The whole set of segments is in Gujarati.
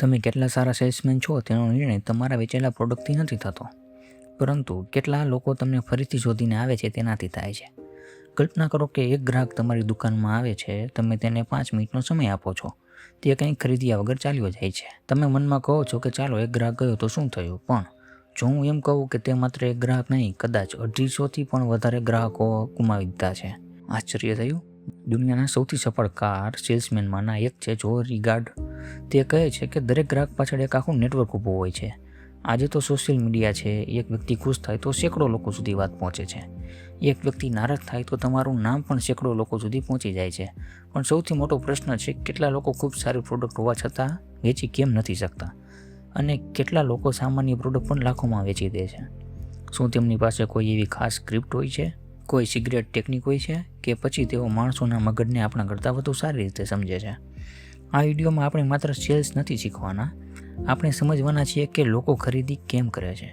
તમે કેટલા સારા સેલ્સમેન છો તેનો નિર્ણય તમારા વેચેલા પ્રોડક્ટથી નથી થતો, પરંતુ કેટલા લોકો તમને ફરીથી શોધીને આવે છે તેનાથી થાય છે. કલ્પના કરો કે એક ગ્રાહક તમારી દુકાનમાં આવે છે, તમે તેને 5 મિનિટનો સમય આપો છો, તે કંઈ ખરીદ્યા વગર ચાલ્યો જાય છે. તમે મનમાં કહો છો કે ચાલો એક ગ્રાહક ગયો તો શું થયું, પણ જો હું એમ કહું કે તે માત્ર એક ગ્રાહક નહીં, કદાચ 250થી પણ વધારે ગ્રાહકો ગુમાવી દીધા છે. આશ્ચર્ય થયું? દુનિયાના સૌથી સફળ કાર સેલ્સમેનમાંના એક છે જો રિગાર્ડ. તે કહે છે કે દરેક ગ્રાહક પાછળ એક આખું નેટવર્ક ઊભું હોય છે. આજે તો સોશિયલ મીડિયા છે. એક વ્યક્તિ ખુશ થાય તો સેંકડો લોકો સુધી વાત પહોંચે છે. એક વ્યક્તિ નારાજ થાય તો તમારું નામ પણ સેંકડો લોકો સુધી પહોંચી જાય છે. પણ સૌથી મોટો પ્રશ્ન છે કેટલા લોકો ખૂબ સારી પ્રોડક્ટ હોવા છતાં વેચી કેમ નથી શકતા, અને કેટલા લોકો સામાન્ય પ્રોડક્ટ પણ લાખોમાં વેચી દે છે. શું તેમની પાસે કોઈ એવી ખાસ સ્ક્રિપ્ટ હોય છે, કોઈ સિક્રેટ ટેકનિક હોય છે, કે પછી તેઓ માણસોના મગજને આપણા કરતાં વધુ સારી રીતે સમજે છે? આ વિડીયોમાં આપણે માત્ર સેલ્સ નથી શીખવાના, આપણે સમજવાના છીએ કે લોકો ખરીદી કેમ કરે છે,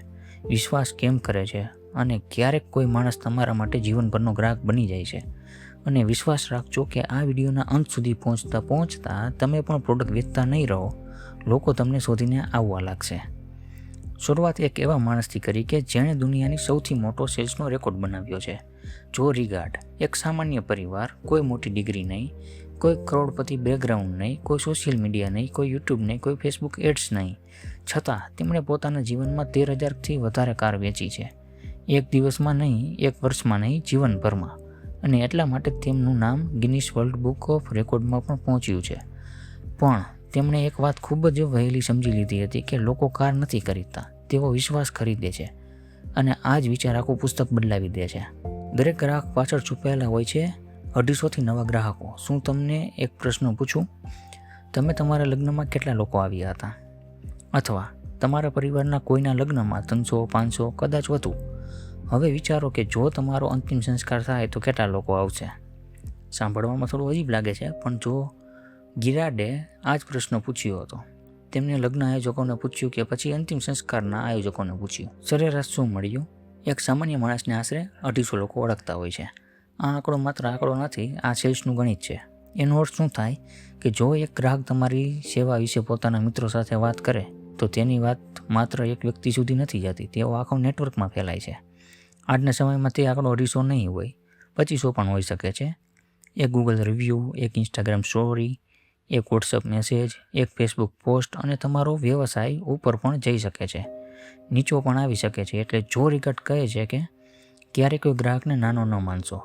વિશ્વાસ કેમ કરે છે, અને ક્યારેક કોઈ માણસ તમારા માટે જીવનભરનો ગ્રાહક બની જાય છે. અને વિશ્વાસ રાખજો કે આ વિડીયોના અંત સુધી પહોંચતા તમે પણ પ્રોડક્ટ વેચતા નહીં રહો, લોકો તમને શોધીને આવવા લાગશે. શરૂઆત એક એવા માણસથી કરી કે જેણે દુનિયાની સૌથી મોટો સેલ્સનો રેકોર્ડ બનાવ્યો છે. જો રિગાર્ડ, એક સામાન્ય પરિવાર, કોઈ મોટી ડિગ્રી નહીં, કોઈ કરોડપતિ બેકગ્રાઉન્ડ નહીં, કોઈ સોશિયલ મીડિયા નહીં, કોઈ યુટ્યુબ નહીં, કોઈ ફેસબુક એડ્સ નહીં, છતાં તેમણે પોતાના જીવનમાં 13,000થી વધારે કાર વેચી છે. એક દિવસમાં નહીં, એક વર્ષમાં નહીં, જીવનભરમાં. અને એટલા માટે તેમનું નામ ગિનિસ વર્લ્ડ બુક ઓફ રેકોર્ડમાં પણ પહોંચ્યું છે. પણ તેમણે એક વાત ખૂબ જ વહેલી સમજી લીધી હતી કે લોકો કાર નથી ખરીદતા, તેઓ વિશ્વાસ ખરીદે છે. અને આ જ વિચાર આખું પુસ્તક બદલાવી દે છે. દરેક ગ્રાહક પાછળ છુપાયેલા હોય છે 250થી નવા ગ્રાહકો. શું તમને એક પ્રશ્ન પૂછું? તમે તમારા લગ્નમાં કેટલા લોકો આવ્યા હતા? અથવા તમારા પરિવારના કોઈના લગ્નમાં 300, 500, કદાચ વધુ. હવે વિચારો કે જો તમારો અંતિમ સંસ્કાર થાય તો કેટલા લોકો આવશે? સાંભળવામાં થોડું અજીબ લાગે છે, પણ જો ગિરાર્ડે આ જ પ્રશ્ન પૂછ્યો હતો, તેમને લગ્ન આયોજકોને પૂછ્યું કે પછી અંતિમ સંસ્કારના આયોજકોને પૂછ્યું, સરેરાશ શું મળ્યું? એક સામાન્ય માણસને આશરે 250 લોકો ઓળખતા હોય છે. આ આંકડો માત્ર આંકડો નથી, આ સેલ્સનું ગણિત છે. એનો અર્થ શું થાય કે જો એક ગ્રાહક તમારી સેવા વિશે પોતાના મિત્રો સાથે વાત કરે તો તેની વાત માત્ર એક વ્યક્તિ સુધી નથી જતી, તેઓ આખો નેટવર્કમાં ફેલાય છે. આજના સમયમાં તે આંકડો 250 નહીં હોય, 2500 પણ હોઈ શકે છે. એક ગૂગલ રિવ્યૂ, એક ઇન્સ્ટાગ્રામ સ્ટોરી, એક વોટ્સઅપ મેસેજ, એક ફેસબુક પોસ્ટ, અને તમારો વ્યવસાય ઉપર પણ જઈ શકે છે, નીચો પણ આવી શકે છે. એટલે જો રિગાર્ડ કહે છે કે ક્યારેય કોઈ ગ્રાહકને નાનો ન માનશો,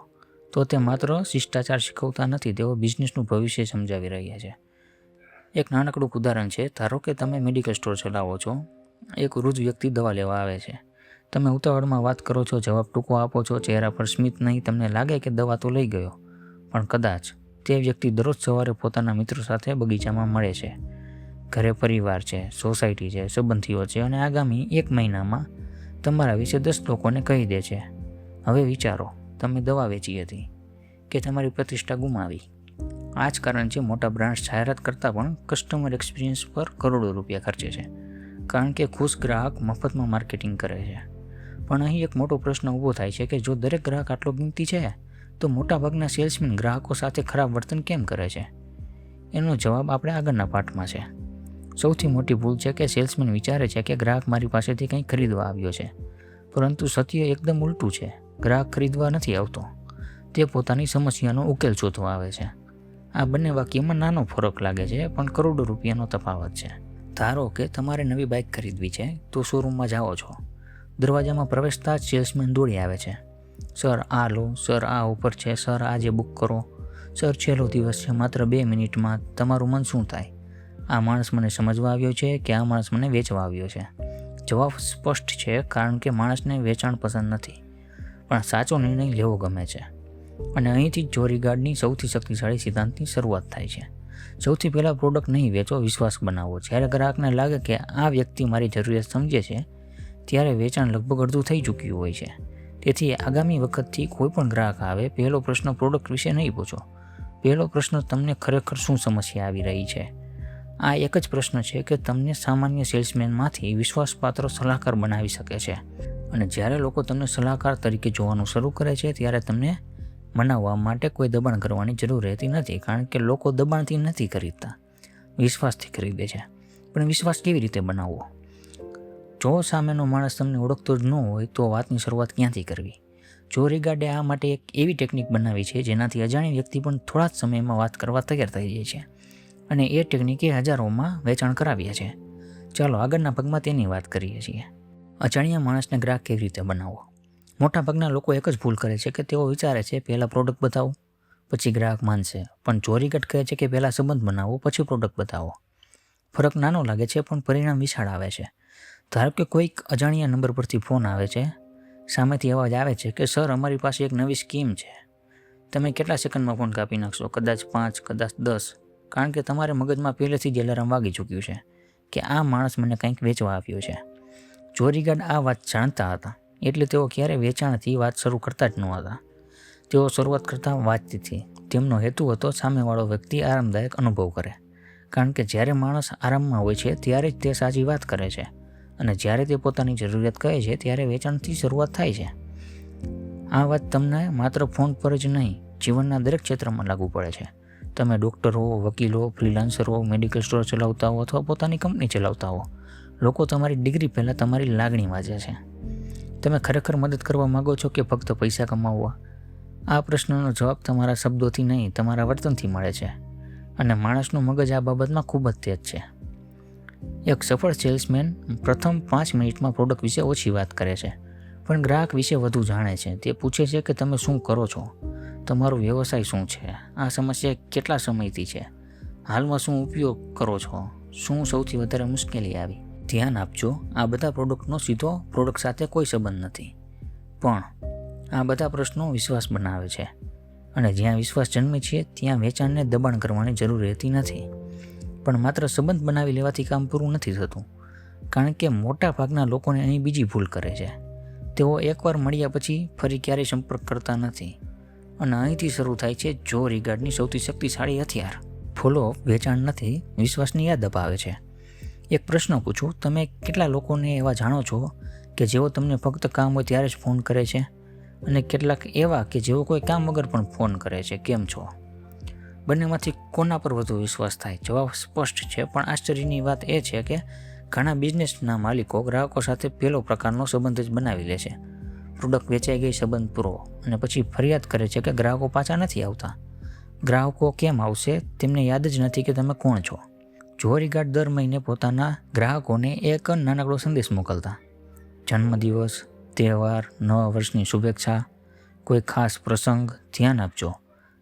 તો તે માત્ર શિષ્ટાચાર શીખવતા નથી, તેઓ બિઝનેસનું ભવિષ્ય સમજાવી રહ્યા છે. એક નાનકડું ઉદાહરણ છે. ધારો કે તમે મેડિકલ સ્ટોર ચલાવો છો. એક વૃદ્ધ વ્યક્તિ દવા લેવા આવે છે. તમે ઉતાવળમાં વાત કરો છો, જવાબ ટૂંકો આપો છો, ચહેરા પર સ્મિત નહીં. તમને લાગે કે દવા તો લઈ ગયો, પણ કદાચ તે વ્યક્તિ દરરોજ સવારે પોતાના મિત્રો સાથે બગીચામાં મળે છે. ઘરે પરિવાર છે, સોસાયટી છે, સંબંધીઓ છે, અને આગામી 1 મહિનામાં તમારા વિશે 10 લોકોને કહી દે છે. હવે વિચારો, તમે દવા વેચી હતી કે તમારી પ્રતિષ્ઠા ગુમાવી? આ જ કારણ છે મોટા બ્રાન્ડ્સ જાહેરાત કરતાં પણ કસ્ટમર એક્સપિરિયન્સ પર કરોડો રૂપિયા ખર્ચે છે, કારણ કે ખુશ ગ્રાહક મફતમાં માર્કેટિંગ કરે છે. પણ અહીં એક મોટો પ્રશ્ન ઊભો થાય છે કે જો દરેક ગ્રાહક આટલો કિંમતી છે, તો મોટાભાગના સેલ્સમેન ગ્રાહકો સાથે ખરાબ વર્તન કેમ કરે છે? એનો જવાબ આપણે આગળના પાઠમાં છે. સૌથી મોટી ભૂલ છે કે સેલ્સમેન વિચારે છે કે ગ્રાહક મારી પાસેથી કંઈ ખરીદવા આવ્યો છે, પરંતુ સત્ય એકદમ ઉલટું છે. ગ્રાહક ખરીદવા નથી આવતો, તે પોતાની સમસ્યાનો ઉકેલ શોધવા આવે છે. આ બંને વાક્યમાં નાનો ફરક લાગે છે, પણ કરોડો રૂપિયાનો તફાવત છે. ધારો કે તમારે નવી બાઇક ખરીદવી છે, તો શોરૂમમાં જાઓ છો. દરવાજામાં પ્રવેશતા જ સેલ્સમેન દોડી આવે છે. સર આ લો, સર આ ઓફર છે, સર આજે બુક કરો, સર છેલ્લો દિવસ છે, માત્ર 2 મિનિટમાં. તમારું મન શું થાય? આ માણસ મને સમજવા આવ્યો છે કે આ માણસ મને વેચવા આવ્યો છે? જવાબ સ્પષ્ટ છે, કારણ કે માણસને વેચાણ પસંદ નથી, પણ સાચો નિર્ણય લેવો ગમે છે. અને અહીંથી જો રિગાર્ડની સૌથી શક્તિશાળી સિદ્ધાંતની શરૂઆત થાય છે. સૌથી પહેલાં પ્રોડક્ટ નહીં વેચો, વિશ્વાસ બનાવો. જ્યારે ગ્રાહકને લાગે કે આ વ્યક્તિ મારી જરૂરિયાત સમજે છે, ત્યારે વેચાણ લગભગ અડધું થઈ ચૂક્યું હોય છે. તેથી આગામી વખતથી કોઈ પણ ગ્રાહક આવે, પહેલો પ્રશ્ન પ્રોડક્ટ વિશે નહીં પૂછો. પહેલો પ્રશ્ન તમને ખરેખર શું સમસ્યા આવી રહી છે. આ એક જ પ્રશ્ન છે કે તમને સામાન્ય સેલ્સમેનમાંથી વિશ્વાસપાત્ર સલાહકાર બનાવી શકે છે. અને જ્યારે લોકો તમને સલાહકાર તરીકે જોવાનું શરૂ કરે છે, ત્યારે તમને મનાવવા માટે કોઈ દબાણ કરવાની જરૂર રહેતી નથી, કારણ કે લોકો દબાણથી નથી ખરીદતા, વિશ્વાસથી ખરીદે છે. પણ વિશ્વાસ કેવી રીતે બનાવવો? જો સામેનો માણસ તમને ઓળખતો જ ન હોય તો વાતની શરૂઆત ક્યાંથી કરવી? જો રિગાર્ડે આ માટે એક એવી ટેકનિક બનાવી છે જેનાથી અજાણી વ્યક્તિ પણ થોડા જ સમયમાં વાત કરવા તૈયાર થઈ જાય છે, અને એ ટેકનિકે હજારોમાં વેચાણ કરાવ્યા છે. ચાલો આગળના ભાગમાં તેની વાત કરીએ છીએ. અજાણ્યા માણસને ગ્રાહક કેવી રીતે બનાવવો? મોટાભાગના લોકો એક જ ભૂલ કરે છે કે તેઓ વિચારે છે પહેલાં પ્રોડક્ટ બતાવો પછી ગ્રાહક માનશે, પણ જો રિગાર્ડ કહે છે કે પહેલાં સંબંધ બનાવો પછી પ્રોડક્ટ બતાવો. ફરક નાનો લાગે છે પણ પરિણામ વિશાળ આવે છે. ધારો કે કોઈક અજાણ્યા નંબર પરથી ફોન આવે છે. સામેથી અવાજ આવે છે કે સર, અમારી પાસે એક નવી સ્કીમ છે. તમે કેટલા સેકન્ડમાં ફોન કાપી નાખશો? કદાચ 5, કદાચ 10, કારણ કે તમારે મગજમાં પહેલેથી જ એલાર્મ વાગી ચૂક્યું છે કે આ માણસ મને કંઈક વેચવા આવ્યો છે. જો રિગાર્ડ આ વાત જાણતા હતા એટલે તેઓ ક્યારેય વેચાણથી વાત શરૂ કરતા જ ન હતા. તેઓ શરૂઆત કરતા વાતચીતથી. તેમનો હેતુ હતો સામેવાળો વ્યક્તિ આરામદાયક અનુભવ કરે, કારણ કે જ્યારે માણસ આરામમાં હોય છે ત્યારે જ તે સાચી વાત કરે છે, અને જ્યારે તે પોતાની જરૂરિયાત કહે છે ત્યારે વેચાણથી શરૂઆત થાય છે. આ વાત તમને માત્ર ફોન પર જ નહીં, જીવનના દરેક ક્ષેત્રમાં લાગુ પડે છે. તમે ડૉક્ટર હો, વકીલ હો, ફ્રીલાન્સર હો, મેડિકલ સ્ટોર ચલાવતા હો અથવા પોતાની કંપની ચલાવતા હો, લોકો તમારી ડિગ્રી પહેલાં તમારી લાગણી વાંચે છે. તમે ખરેખર મદદ કરવા માગો છો કે ફક્ત પૈસા કમાવવા? આ પ્રશ્નનો જવાબ તમારા શબ્દોથી નહીં, તમારા વર્તનથી મળે છે, અને માણસનું મગજ આ બાબતમાં ખૂબ જ તેજ છે. એક સફળ સેલ્સમેન પ્રથમ 5 મિનિટમાં પ્રોડક્ટ વિશે ઓછી વાત કરે છે, પણ ગ્રાહક વિશે વધુ જાણે છે. તે પૂછે છે કે તમે શું કરો છો, તમારો વ્યવસાય શું છે, આ સમસ્યા કેટલા સમયથી છે, હાલમાં શું ઉપયોગ કરો છો, શું સૌથી વધારે મુશ્કેલી આવી. ધ્યાન આપજો, આ બધા પ્રોડક્ટનો સીધો પ્રોડક્ટ સાથે કોઈ સંબંધ નથી, પણ આ બધા પ્રશ્નો વિશ્વાસ બનાવે છે, અને જ્યાં વિશ્વાસ જન્મે છે ત્યાં વેચાણને દબાણ કરવાની જરૂર રહેતી નથી. પણ માત્ર સંબંધ બનાવી લેવાથી કામ પૂરું નથી થતું, કારણ કે મોટા ભાગના લોકોને અહીં બીજી ભૂલ કરે છે. તેઓ એકવાર મળ્યા પછી ફરી ક્યારેય સંપર્ક કરતા નથી, અને અહીંથી શરૂ થાય છે જો રિગાર્ડની સૌથી શક્તિશાળી હથિયાર. ફોલોઅપ વેચાણ નથી, વિશ્વાસની યાદ અપાવે છે. એક પ્રશ્ન પૂછું, તમે કેટલા લોકોને એવા જાણો છો કે જેઓ તમને ફક્ત કામ હોય ત્યારે જ ફોન કરે છે, અને કેટલાક એવા કે જેઓ કોઈ કામ વગર પણ ફોન કરે છે? કેમ છો? બંનેમાંથી કોના પર વધુ વિશ્વાસ થાય? જવાબ સ્પષ્ટ છે, પણ આશ્ચર્યની વાત એ છે કે ઘણા બિઝનેસના માલિકો ગ્રાહકો સાથે પહેલો પ્રકારનો સંબંધ જ બનાવી લે છે. પ્રોડક્ટ વેચાઈ ગઈ, સંબંધ પૂરો, અને પછી ફરિયાદ કરે છે કે ગ્રાહકો પાછા નથી આવતા. ગ્રાહકો કેમ આવશે? તેમને યાદ જ નથી કે તમે કોણ છો. જો રિગાર્ડ દર મહિને પોતાના ગ્રાહકોને એક નાનકડો સંદેશ મોકલતા, જન્મદિવસ, તહેવાર, નવા વર્ષની શુભેચ્છા, કોઈ ખાસ પ્રસંગ, ધ્યાન આપજો,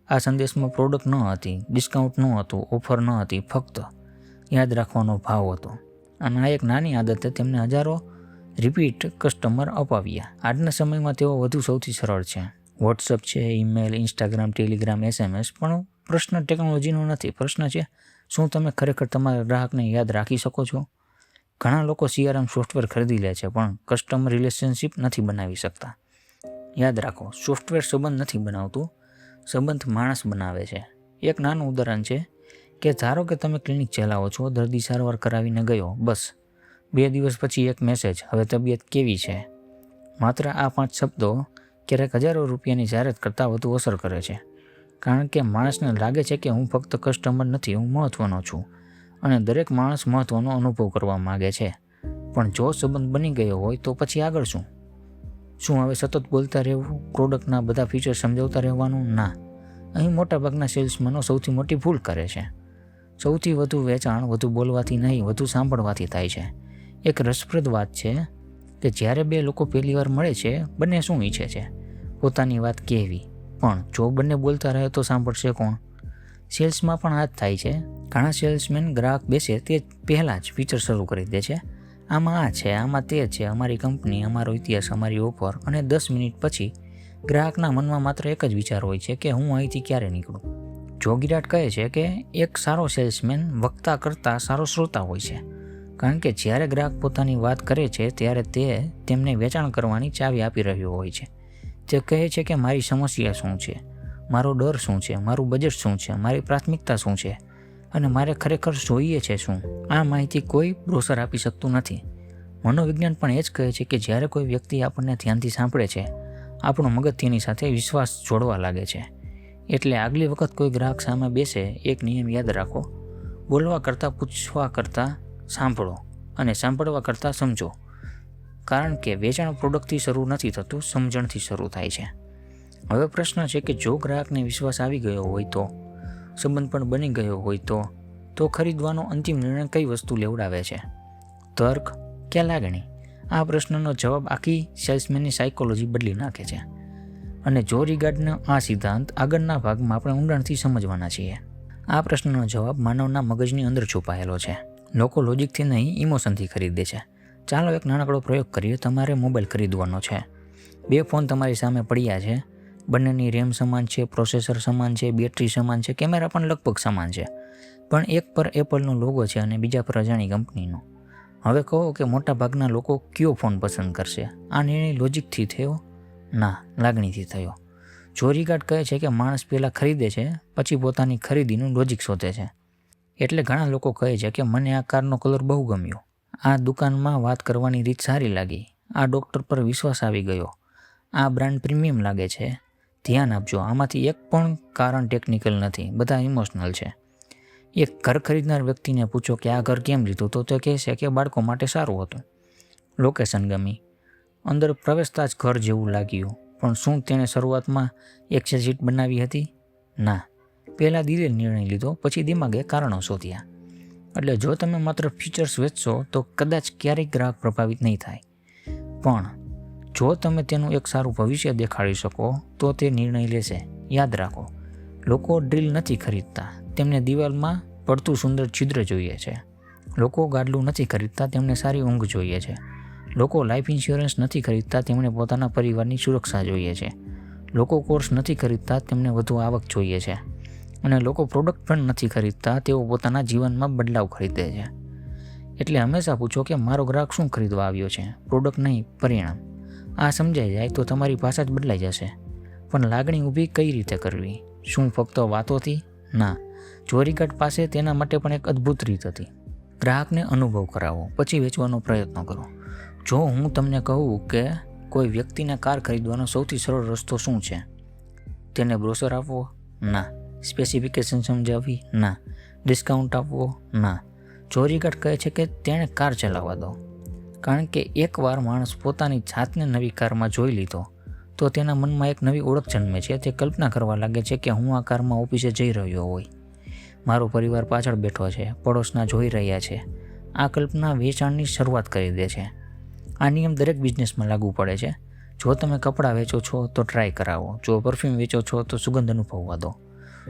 આ સંદેશમાં પ્રોડક્ટ ન હતી, ડિસ્કાઉન્ટ ન હતું, ઓફર ન હતી, ફક્ત યાદ રાખવાનો ભાવ હતો. અને આ એક નાની આદતે તેમને હજારો રિપીટ કસ્ટમર અપાવ્યા. આજના સમયમાં તેઓ વધુ સૌથી સરળ છે. વોટ્સઅપ છે, ઈમેલ, ઇન્સ્ટાગ્રામ, ટેલિગ્રામ, SMS, પણ પ્રશ્ન ટેકનોલોજીનો નથી. પ્રશ્ન છે, શું તમે ખરેખર તમારા ગ્રાહકને યાદ રાખી શકો છો? ઘણા લોકો CRM સોફ્ટવેર ખરીદી લે છે પણ કસ્ટમર રિલેશનશિપ નથી બનાવી શકતા. યાદ રાખો, સોફ્ટવેર સંબંધ નથી બનાવતું, સંબંધ માણસ બનાવે છે. એક નાનું ઉદાહરણ છે કે ધારો કે તમે ક્લિનિક ચલાવો છો, દર્દી સારવાર કરાવીને ગયો, બસ 2 દિવસ પછી એક મેસેજ, હવે તબિયત કેવી છે? માત્ર આ 5 શબ્દો ક્યારેક હજારો રૂપિયાની જાહેરાત કરતાં વધુ અસર કરે છે, કારણ કે માણસને લાગે છે કે હું ફક્ત કસ્ટમર નથી, હું મહત્ત્વનો છું, અને દરેક માણસ મહત્ત્વનો અનુભવ કરવા માગે છે. પણ જો સંબંધ બની ગયો હોય તો પછી આગળ શું? શું હવે સતત બોલતા રહેવું, પ્રોડક્ટના બધા ફીચર સમજાવતા રહેવાનું? ના. અહીં મોટાભાગના સેલ્સમેનો સૌથી મોટી ભૂલ કરે છે. સૌથી વધુ વેચાણ વધુ બોલવાથી નહીં, વધુ સાંભળવાથી થાય છે. એક રસપ્રદ વાત છે કે જ્યારે 2 લોકો પહેલીવાર મળે છે, બંને શું ઈચ્છે છે? પોતાની વાત કહેવી. પણ જો બંને બોલતા રહે તો સાંભળશે કોણ? સેલ્સમાં પણ આ જ થાય છે. ઘણા સેલ્સમેન ગ્રાહક બેસે તે પહેલાં જ ફીચર શરૂ કરી દે છે. આમાં આ છે, આમાં તે છે, અમારી કંપની, અમારો ઇતિહાસ, અમારી ઓફર, અને 10 મિનિટ પછી ગ્રાહકના મનમાં માત્ર એક જ વિચાર હોય છે કે હું અહીંથી ક્યારે નીકળું. જો રિગાર્ડ કહે છે કે એક સારો સેલ્સમેન વક્તા કરતાં સારો શ્રોતા હોય છે, કારણ કે જ્યારે ગ્રાહક પોતાની વાત કરે છે ત્યારે તે તેમને વેચાણ કરવાની ચાવી આપી રહ્યો હોય છે. તે કહે છે કે મારી સમસ્યા શું છે, મારો ડર શું છે, મારું બજેટ શું છે, મારી પ્રાથમિકતા શું છે, અને મારે ખરેખર જોઈએ છે શું. આ માહિતી કોઈ બ્રોશર આપી શકતું નથી. મનોવિજ્ઞાન પણ એ જ કહે છે કે જ્યારે કોઈ વ્યક્તિ આપણને ધ્યાનથી સાંભળે છે, આપણું મગજ તેની સાથે વિશ્વાસ જોડવા લાગે છે. એટલે આગલી વખત કોઈ ગ્રાહક સામે બેસે, એક નિયમ યાદ રાખો, બોલવા કરતાં પૂછવા કરતાં સાંભળો અને સાંભળવા કરતાં સમજો. કારણ કે વેચાણ પ્રોડક્ટથી શરૂ નથી થતું, સમજણથી શરૂ થાય છે. હવે પ્રશ્ન છે કે જો ગ્રાહકને વિશ્વાસ આવી ગયો હોય તો, સંબંધ પણ બની ગયો હોય તો ખરીદવાનો અંતિમ નિર્ણય કઈ વસ્તુ લેવડાવે છે? તર્ક કે લાગણી? આ પ્રશ્નનો જવાબ આખી સેલ્સમેનની સાયકોલોજી બદલી નાખે છે. અને જો રિગાર્ડનો આ સિદ્ધાંત આગળના ભાગમાં આપણે ઊંડાણથી સમજવાના છીએ. આ પ્રશ્નનો જવાબ માનવના મગજની અંદર છુપાયેલો છે. લોકો લોજિકથી નહીં, ઇમોશનથી ખરીદે છે. ચાલો એક નાનકડો પ્રયોગ કરીએ. તમારે મોબાઈલ ખરીદવાનો છે. 2 ફોન તમારી સામે પડ્યા છે. બંનેની રેમ સમાન છે, પ્રોસેસર સમાન છે, બેટરી સમાન છે, કેમેરા પણ લગભગ સમાન છે. પણ એક પર એપલનો લોગો છે અને બીજા પર અજાણી કંપનીનો. હવે કહો કે મોટાભાગના લોકો કયો ફોન પસંદ કરશે? આ નિર્ણય લોજિકથી થયો? ના, લાગણીથી થયો. જો રિગાર્ડ કહે છે કે માણસ પહેલાં ખરીદે છે, પછી પોતાની ખરીદીનું લોજિક શોધે છે. એટલે ઘણા લોકો કહે છે કે મને આ કારનો કલર બહુ ગમ્યો, આ દુકાનમાં વાત કરવાની રીત સારી લાગી, આ ડૉક્ટર પર વિશ્વાસ આવી ગયો, આ બ્રાન્ડ પ્રીમિયમ લાગે છે. ધ્યાન આપજો, આમાંથી એક પણ કારણ ટેકનિકલ નથી, બધા ઇમોશનલ છે. એક ઘર ખરીદનાર વ્યક્તિને પૂછો કે આ ઘર કેમ લીધું, તો તે કહેશે કે બાળકો માટે સારું હતું. લોકેશન ગમી, અંદર પ્રવેશતા જ ઘર જેવું લાગ્યું. પણ શું તેણે શરૂઆતમાં એક્સેલ શીટ બનાવી હતી? ના, પહેલાં દિલે નિર્ણય લીધો, પછી દિમાગે કારણો શોધ્યા. એટલે જો તમે માત્ર ફીચર્સ વેચશો તો કદાચ ક્યારેય ગ્રાહક પ્રભાવિત નહીં થાય. પણ જો તમે તેનું એક સારું ભવિષ્ય દેખાડી શકો તો તે નિર્ણય લેશે. યાદ રાખો, લોકો ડ્રીલ નથી ખરીદતા, તેમને દિવાલમાં પડતું સુંદર છિદ્ર જોઈએ છે. લોકો ગાડલું નથી ખરીદતા, તેમને સારી ઊંઘ જોઈએ છે. લોકો લાઈફ ઇન્સ્યોરન્સ નથી ખરીદતા, તેમણે પોતાના પરિવારની સુરક્ષા જોઈએ છે. લોકો કોર્સ નથી ખરીદતા, તેમને વધુ આવક જોઈએ છે. અને લોકો પ્રોડક્ટ પણ નથી ખરીદતા, તેઓ પોતાના જીવનમાં બદલાવ ખરીદે છે. એટલે હંમેશા પૂછો કે મારો ગ્રાહક શું ખરીદવા આવ્યો છે, પ્રોડક્ટ નહીં, પરિણામ. આ સમજાઈ જાય તો તમારી ભાષા જ બદલાઈ જશે. પણ લાગણી ઊભી કઈ રીતે કરવી? શું ફક્ત વાતોથી? ના, જો રિગાર્ડ પાસે તેના માટે પણ એક અદ્ભુત રીત હતી. ગ્રાહકને અનુભવ કરાવો, પછી વેચવાનો પ્રયત્ન કરો. જો હું તમને કહું કે કોઈ વ્યક્તિને કાર ખરીદવાનો સૌથી સરળ રસ્તો શું છે? તેને બ્રોશર આપવો? ના. સ્પેસિફિકેશન સમજાવવી? ના. ડિસ્કાઉન્ટ આપવો? ના. જો રિગાર્ડ કહે છે કે તેણે કાર ચલાવવા દો. કારણ કે એકવાર માણસ પોતાની જાતને નવી કારમાં જોઈ લીધો તો તેના મનમાં એક નવી ઓળખ જન્મે છે. તે કલ્પના કરવા લાગે છે કે હું આ કારમાં ઓફિસે જઈ રહ્યો હોય, મારો પરિવાર પાછળ બેઠો છે, પડોશના જોઈ રહ્યા છે. આ કલ્પના વેચાણની શરૂઆત કરી દે છે. આ નિયમ દરેક બિઝનેસમાં લાગુ પડે છે. જો તમે કપડાં વેચો છો તો ટ્રાય કરાવો, જો પરફ્યુમ વેચો છો તો સુગંધ અનુભવવા દો,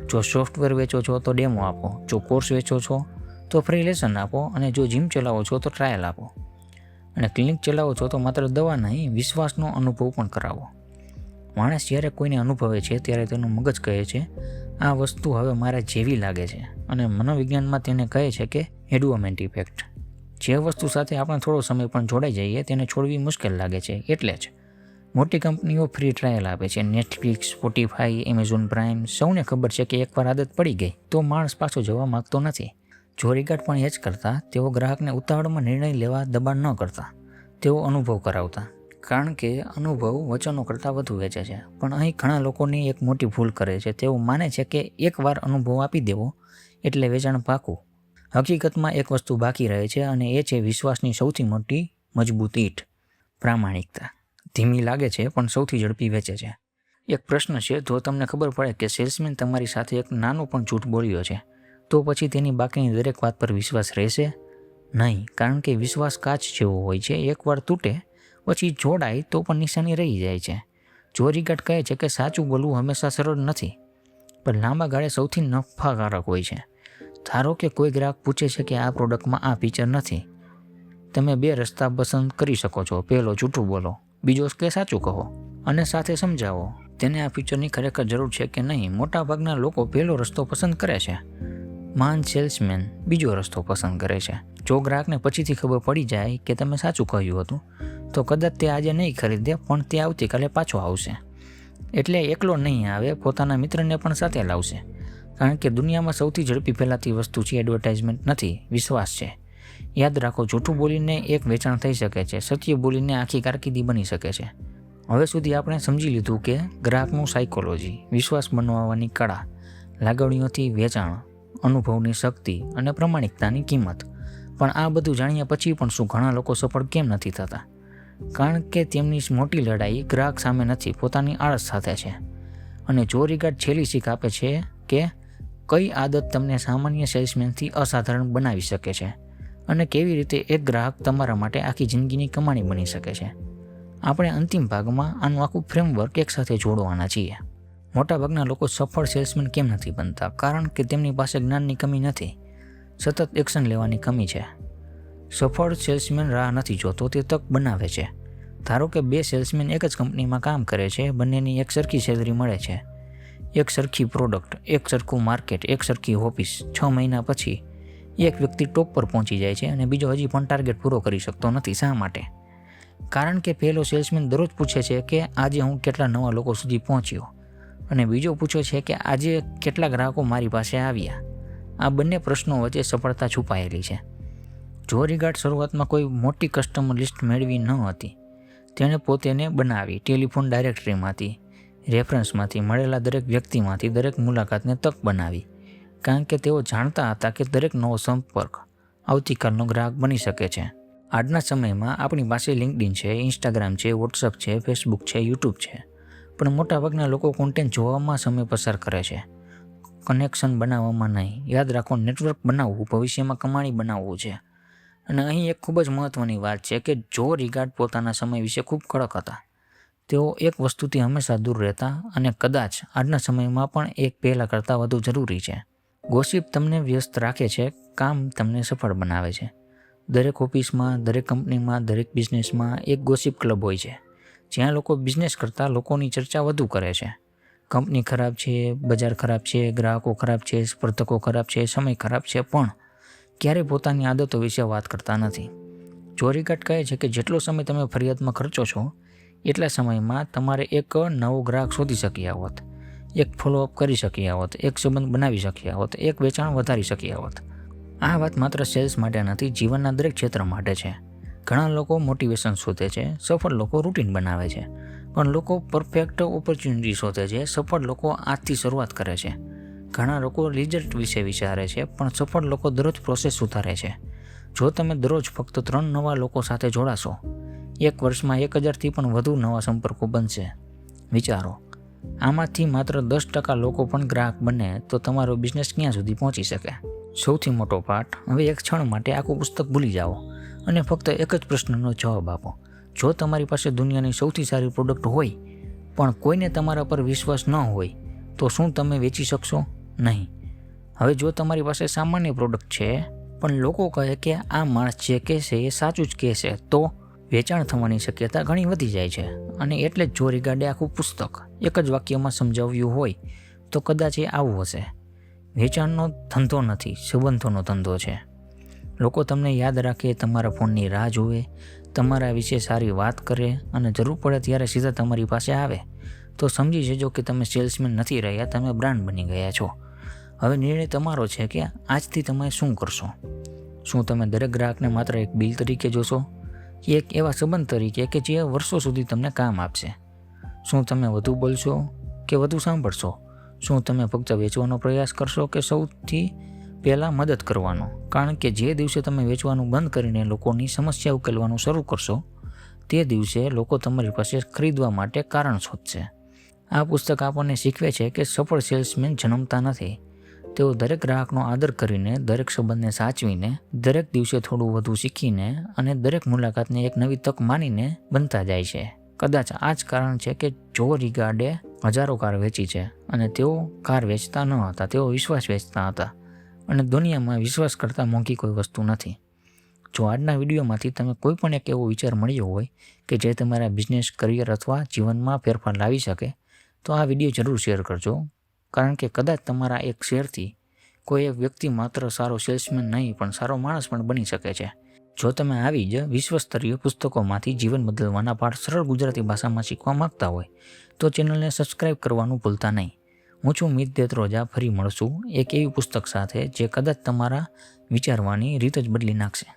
જો સોફ્ટવેર વેચો છો તો ડેમો આપો, જો કોર્સ વેચો છો તો ફ્રી લેસન આપો, અને જો જીમ ચલાવો છો તો ટ્રાયલ આપો, અને ક્લિનિક ચલાવો છો તો માત્ર દવા નહીં, વિશ્વાસનો અનુભવ પણ કરાવો. માણસ જ્યારે કોઈને અનુભવે છે ત્યારે તેનું મગજ કહે છે આ વસ્તુ હવે મારા જેવી લાગે છે, અને મનોવિજ્ઞાનમાં તેને કહે છે કે એડવોમેન્ટ ઇફેક્ટ. જે વસ્તુ સાથે આપણે થોડો સમય પણ જોડાઈ જઈએ તેને છોડવી મુશ્કેલ લાગે છે. એટલે જ મોટી કંપનીઓ ફ્રી ટ્રાયલ આપે છે. નેટફ્લિક્સ, સ્પોટીફાઈ, એમેઝોન પ્રાઇમ, સૌને ખબર છે કે એકવાર આદત પડી ગઈ તો માણસ પાછો જવા માગતો નથી. જો રિગાર્ડ પણ એ જ કરતા, તેઓ ગ્રાહકને ઉતાવળમાં નિર્ણય લેવા દબાણ ન કરતા, તેઓ અનુભવ કરાવતા. કારણ કે અનુભવ વચનો કરતાં વધુ વેચે છે. પણ અહીં ઘણા લોકોની એક મોટી ભૂલ કરે છે. તેઓ માને છે કે એકવાર અનુભવ આપી દેવો એટલે વેચાણ પાકું. હકીકતમાં એક વસ્તુ બાકી રહે છે, અને એ છે વિશ્વાસની સૌથી મોટી મજબૂત ઈંટ, પ્રામાણિકતા. ધીમી લાગે છે પણ સૌથી ઝડપી વેચે છે. એક પ્રશ્ન છે, જો તમને ખબર પડે કે સેલ્સમેન તમારી સાથે એક નાનું પણ જૂઠ બોલ્યો છે, તો પછી તેની બાકીની દરેક વાત પર વિશ્વાસ રહેશે? નહીં, કારણ કે વિશ્વાસ કાચ જેવો હોય છે. એકવાર તૂટે પછી જોડાય તો પણ નિશાની રહી જાય છે. જો રિગાર્ડ કહે છે કે સાચું બોલવું હંમેશા સરળ નથી, પણ લાંબા ગાળે સૌથી નફાકારક હોય છે. ધારો કે કોઈ ગ્રાહક પૂછે છે કે આ પ્રોડક્ટમાં આ ફીચર નથી. તમે 2 રસ્તા પસંદ કરી શકો છો. પહેલો, જૂઠું બોલો, બીજો કે સાચું કહો, અને સાથે સમજાવો તેને આ ફીચરની ખરેખર જરૂર છે કે નહીં. મોટાભાગના લોકો પહેલો રસ્તો પસંદ કરે છે. મહાન સેલ્સમેન બીજો રસ્તો પસંદ કરે છે. જો ગ્રાહકને પછીથી ખબર પડી જાય કે તમે સાચું કહ્યું હતું તો કદાચ તે આજે નહીં ખરીદે, પણ તે આવતીકાલે પાછો આવશે. એટલે એકલો નહીં આવે, પોતાના મિત્રને પણ સાથે લાવશે. કારણ કે દુનિયામાં સૌથી ઝડપી ફેલાતી વસ્તુ છે એડવર્ટાઇઝમેન્ટ નથી, વિશ્વાસ છે. યાદ રાખો, જૂઠું બોલીને એક વેચાણ થઈ શકે છે, સત્ય બોલીને આખી કારકિર્દી બની શકે છે. હવે સુધી આપણે સમજી લીધું કે ગ્રાહકનું સાયકોલોજી, વિશ્વાસ બનાવવાની કળા, લાગણીઓથી વેચાણ, અનુભવની શક્તિ અને પ્રમાણિકતાની કિંમત. પણ આ બધું જાણ્યા પછી પણ શું ઘણા લોકો સફળ કેમ નથી થતા? કારણ કે તેમની મોટી લડાઈ ગ્રાહક સામે નથી, પોતાની આળસ સાથે છે. અને જો રિગાર્ડ છેલ્લી શીખ આપે છે કે કઈ આદત તમને સામાન્ય સેલ્સમેનથી અસાધારણ બનાવી શકે છે અને કેવી રીતે એક ગ્રાહક તમારા માટે આખી જિંદગીની કમાણી બની શકે છે. આપણે અંતિમ ભાગમાં આનું આખું ફ્રેમવર્ક એકસાથે જોડવાના છીએ. મોટાભાગના લોકો સફળ સેલ્સમેન કેમ નથી બનતા? કારણ કે તેમની પાસે જ્ઞાનની કમી નથી, સતત એક્શન લેવાની કમી છે. સફળ સેલ્સમેન રાહ નથી જોતો, તે તક બનાવે છે. ધારો કે 2 સેલ્સમેન એક જ કંપનીમાં કામ કરે છે, બંનેની એક સરખી સેલરી મળે છે, એક સરખી પ્રોડક્ટ, એક સરખું માર્કેટ, એક સરખી ઓફિસ. 6 મહિના પછી એક વ્યક્તિ ટોપ પર પહોંચી જાય છે અને બીજો હજી પણ ટાર્ગેટ પૂરો કરી શકતો નથી. શા માટે? કારણ કે પહેલો સેલ્સમેન દરરોજ પૂછે છે કે આજે હું કેટલા નવા લોકો સુધી પહોંચ્યો, અને બીજો પૂછે છે કે આજે કેટલા ગ્રાહકો મારી પાસે આવ્યા. આ બંને પ્રશ્નો વચ્ચે સફળતા છુપાયેલી છે. જો રિગાર્ડ શરૂઆતમાં કોઈ મોટી કસ્ટમર લિસ્ટ મેળવી ન હતી, તેણે પોતેને બનાવી. ટેલિફોન ડાયરેક્ટરીમાંથી, રેફરન્સમાંથી, મળેલા દરેક વ્યક્તિમાંથી દરેક મુલાકાતને તક બનાવી. કારણ કે તેઓ જાણતા હતા કે દરેક નવો સંપર્ક આવતીકાલનો ગ્રાહક બની શકે છે. આજના સમયમાં આપણી પાસે લિંક્ડઇન છે, ઇન્સ્ટાગ્રામ છે, વોટ્સઅપ છે, ફેસબુક છે, યુટ્યુબ છે, પણ મોટાભાગના લોકો કોન્ટેન્ટ જોવામાં સમય પસાર કરે છે, કનેક્શન બનાવવામાં નહીં. યાદ રાખો, નેટવર્ક બનાવવું ભવિષ્યમાં કમાણી બનાવવું છે. અને અહીં એક ખૂબ જ મહત્ત્વની વાત છે કે જો રિગાર્ડ પોતાના સમય વિશે ખૂબ કડક હતા. તેઓ એક વસ્તુથી હંમેશા દૂર રહેતા, અને કદાચ આજના સમયમાં પણ એક પહેલાં કરતાં વધુ જરૂરી છે. ગોસિપ તમને વ્યસ્ત રાખે છે, કામ તમને સફળ બનાવે છે. દરેક ઓફિસમાં, દરેક કંપનીમાં, દરેક બિઝનેસમાં એક ગોસિપ ક્લબ હોય છે, જ્યાં લોકો બિઝનેસ કરતાં લોકોની ચર્ચા વધુ કરે છે. કંપની ખરાબ છે, બજાર ખરાબ છે, ગ્રાહકો ખરાબ છે, સ્પર્ધકો ખરાબ છે, સમય ખરાબ છે, પણ ક્યારેય પોતાની આદતો વિશે વાત કરતા નથી. જો રિગાર્ડ કહે છે કે જેટલો સમય તમે ફરિયાદમાં ખર્ચો છો, એટલા સમયમાં તમારે એક નવો ગ્રાહક શોધી શક્યા હોત, એક ફોલોઅપ કરી શક્યા હોત, એક સંબંધ બનાવી શક્યા હોત, એક વેચાણ વધારી શક્યા હોત. આ વાત માત્ર સેલ્સ માટે નથી, જીવનના દરેક ક્ષેત્ર માટે છે. ઘણા લોકો મોટિવેશન શોધે છે, સફળ લોકો રૂટીન બનાવે છે, પણ લોકો પરફેક્ટ ઓપોર્ચ્યુનિટી શોધે છે. સફળ લોકો આજથી શરૂઆત કરે છે. ઘણા લોકો રિઝલ્ટ વિશે વિચારે છે, પણ સફળ લોકો દરરોજ પ્રોસેસ સુધારે છે. જો તમે દરરોજ ફક્ત 3 નવા લોકો સાથે જોડાશો, 1 વર્ષમાં 1000થી પણ વધુ નવા સંપર્કો બનશે. વિચારો, આમાંથી માત્ર 10% લોકો પણ ગ્રાહક બને તો તમારો બિઝનેસ ક્યાં સુધી પહોંચી શકે? સૌથી મોટો પાઠ. હવે એક ક્ષણ માટે આખું પુસ્તક ભૂલી જાઓ અને ફક્ત એક જ પ્રશ્નનો જવાબ આપો. જો તમારી પાસે દુનિયાની સૌથી સારી પ્રોડક્ટ હોય, પણ કોઈને તમારા પર વિશ્વાસ ન હોય, તો શું તમે વેચી શકશો? નહીં. હવે જો તમારી પાસે સામાન્ય પ્રોડક્ટ છે, પણ લોકો કહે કે આ માણસ જે કહેશે એ સાચું જ કહેશે, તો વેચાણ થવાની શક્યતા ઘણી વધી જાય છે. અને એટલે જ જો રિગાર્ડે આખું પુસ્તક એક જ વાક્યમાં સમજાવ્યું હોય તો કદાચ એ આવું હશે: વેચાણનો ધંધો નથી, સંબંધોનો ધંધો છે. લોકો તમને યાદ રાખે, તમારા ફોનની રાહ જુએ, તમારા વિશે સારી વાત કરે, અને જરૂર પડે ત્યારે સીધા તમારી પાસે આવે, તો સમજી જજો કે તમે સેલ્સમેન નથી રહ્યા, તમે બ્રાન્ડ બની ગયા છો. હવે નિર્ણય તમારો છે કે આજથી તમે શું કરશો. શું તમે દરેક ગ્રાહકને માત્ર એક બિલ તરીકે જોશો, કે એક એવા સંબંધ તરીકે કે જે વર્ષો સુધી તમને કામ આપશે? શું તમે વધુ બોલશો કે વધુ સાંભળશો? શું તમે ફક્ત વેચવાનો પ્રયાસ કરશો કે સૌથી પહેલાં મદદ કરવાનો? કારણ કે જે દિવસે તમે વેચવાનું બંધ કરીને લોકોની સમસ્યા ઉકેલવાનું શરૂ કરશો, તે દિવસે લોકો તમારી પાસે ખરીદવા માટે કારણ શોધશે. આ પુસ્તક આપણને શીખવે છે કે સફળ સેલ્સમેન જન્મતા નથી, તેઓ દરેક ગ્રાહકનો આદર કરીને, દરેક સંબંધને સાચવીને, દરેક દિવસે થોડું વધુ શીખીને અને દરેક મુલાકાતને એક નવી તક માનીને બનતા જાય છે. કદાચ આ જ કારણ છે કે જો રિગાર્ડે હજારો કાર વેચી છે, અને તેઓ કાર વેચતા ન હતા, તેઓ વિશ્વાસ વેચતા હતા. અને દુનિયામાં વિશ્વાસ કરતાં મોંઘી કોઈ વસ્તુ નથી. જો આજના વિડીયોમાંથી તમે કોઈ પણ એક એવો વિચાર મળ્યો હોય કે જે તમારા બિઝનેસ, કરિયર અથવા જીવનમાં ફેરફાર લાવી શકે, તો આ વિડીયો જરૂર શેર કરજો. કારણ કે કદાચ તમારા એક શેરથી કોઈ એક વ્યક્તિ માત્ર સારો સેલ્સમેન નહીં, પણ સારો માણસ પણ બની શકે છે. જો તમે આવી જ વિશ્વસ્તરીય પુસ્તકોમાંથી જીવન બદલવાના પાઠ સરળ ગુજરાતી ભાષામાં શીખવા માંગતા હોય, તો ચેનલને સબસ્ક્રાઈબ કરવાનું ભૂલતા નહીં. હું છું મિત દેત્રોજા. ફરી મળશું એક એવી પુસ્તક સાથે જે કદાચ તમારા વિચારવાની રીત જ બદલી નાખશે.